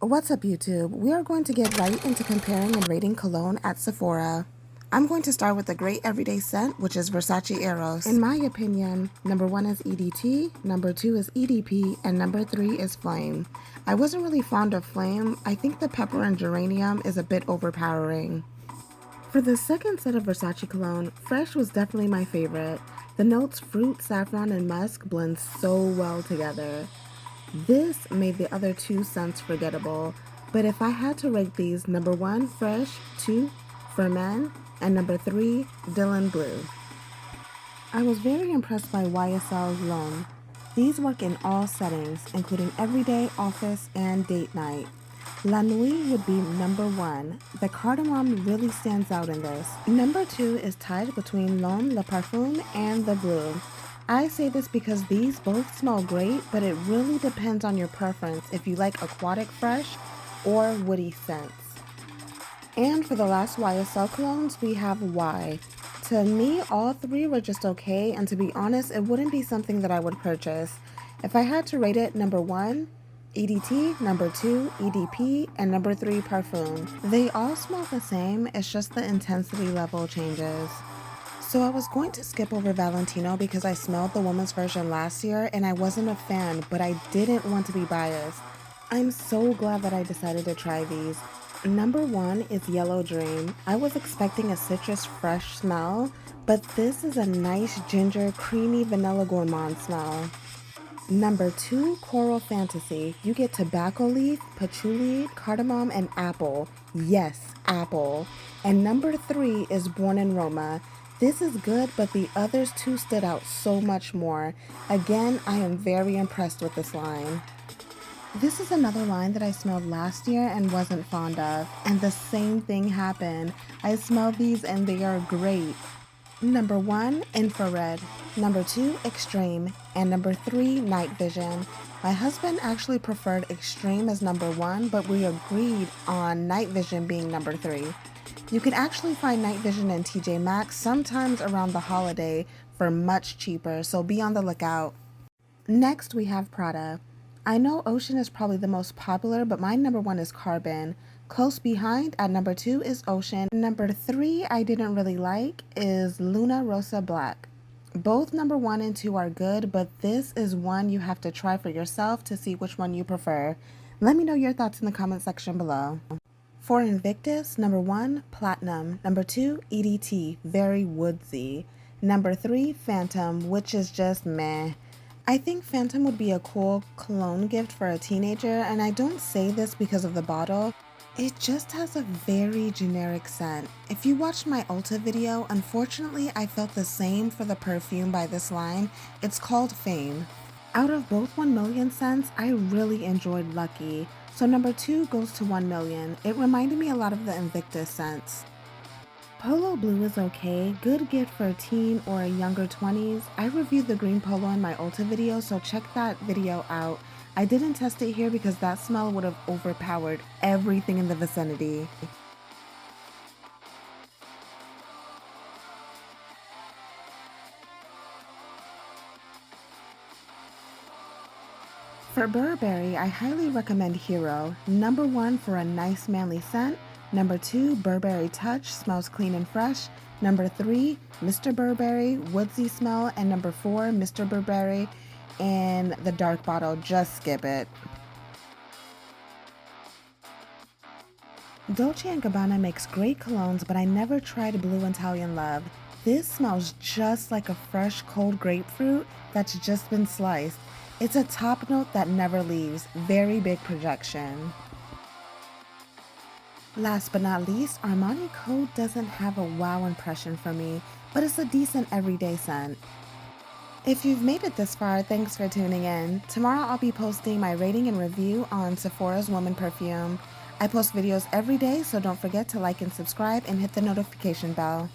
What's up, YouTube? We are going to get right into comparing and rating cologne at Sephora. I'm going to start with the great everyday scent, which is Versace Eros. In my opinion, number 1 is EDT, number 2 is EDP, and number 3 is Flame. I wasn't really fond of Flame. I think the pepper and geranium is a bit overpowering. For the second set of Versace cologne, Fresh was definitely my favorite. The notes fruit, saffron, and musk blend so well together. This made the other two scents forgettable, but if I had to rate these, number 1, Fresh, 2, For Men, and number 3, Dylan Blue. I was very impressed by YSL's L'Homme. These work in all settings, including everyday, office, and date night. La Nuit would be number 1. The cardamom really stands out in this. Number 2 is tied between L'Homme, Le Parfum, and the Blue. I say this because these both smell great, but it really depends on your preference if you like aquatic fresh or woody scents. And for the last YSL colognes, we have Y. To me, all three were just okay, and to be honest, it wouldn't be something that I would purchase. If I had to rate it, number 1, EDT, number 2, EDP, and number 3, Parfum. They all smell the same, it's just the intensity level changes. So I was going to skip over Valentino because I smelled the woman's version last year and I wasn't a fan, but I didn't want to be biased. I'm so glad that I decided to try these. Number 1 is Yellow Dream. I was expecting a citrus fresh smell, but this is a nice ginger, creamy vanilla gourmand smell. Number 2, Coral Fantasy. You get tobacco leaf, patchouli, cardamom, and apple. Yes, apple. And number 3 is Born in Roma. This is good, but the others two stood out so much more. Again, I am very impressed with this line. This is another line that I smelled last year and wasn't fond of, and the same thing happened. I smelled these and they are great. Number 1, Infrared. Number 2, Extreme. And number 3, Night Vision. My husband actually preferred Extreme as number 1, but we agreed on Night Vision being number 3. You can actually find Night Vision in TJ Maxx sometimes around the holiday for much cheaper, so be on the lookout. Next, we have Prada. I know Ocean is probably the most popular, but my number 1 is Carbon. Close behind at number 2 is Ocean. Number 3 I didn't really like is Luna Rosa Black. Both number 1 and 2 are good, but this is one you have to try for yourself to see which one you prefer. Let me know your thoughts in the comment section below. For Invictus, number 1, Platinum. Number 2, EDT, very woodsy. Number 3, Phantom, which is just meh. I think Phantom would be a cool cologne gift for a teenager, and I don't say this because of the bottle. It just has a very generic scent. If you watched my Ulta video, unfortunately I felt the same for the perfume by this line. It's called Fame. Out of both 1 million scents, I really enjoyed Lucky. So number 2 goes to 1 million. It reminded me a lot of the Invictus scents. Polo Blue is okay, good gift for a teen or a younger 20s. I reviewed the green polo in my Ulta video, so check that video out. I didn't test it here because that smell would have overpowered everything in the vicinity. For Burberry, I highly recommend Hero. Number 1 for a nice manly scent. Number 2, Burberry Touch, smells clean and fresh. Number 3, Mr. Burberry, woodsy smell. And number 4, Mr. Burberry in the dark bottle, just skip it. Dolce & Gabbana makes great colognes, but I never tried Blue Italian Love. This smells just like a fresh cold grapefruit that's just been sliced. It's a top note that never leaves, very big projection. Last but not least, Armani Code doesn't have a wow impression for me, but it's a decent everyday scent. If you've made it this far, thanks for tuning in. Tomorrow I'll be posting my rating and review on Sephora's Woman Perfume. I post videos every day, so don't forget to like and subscribe and hit the notification bell.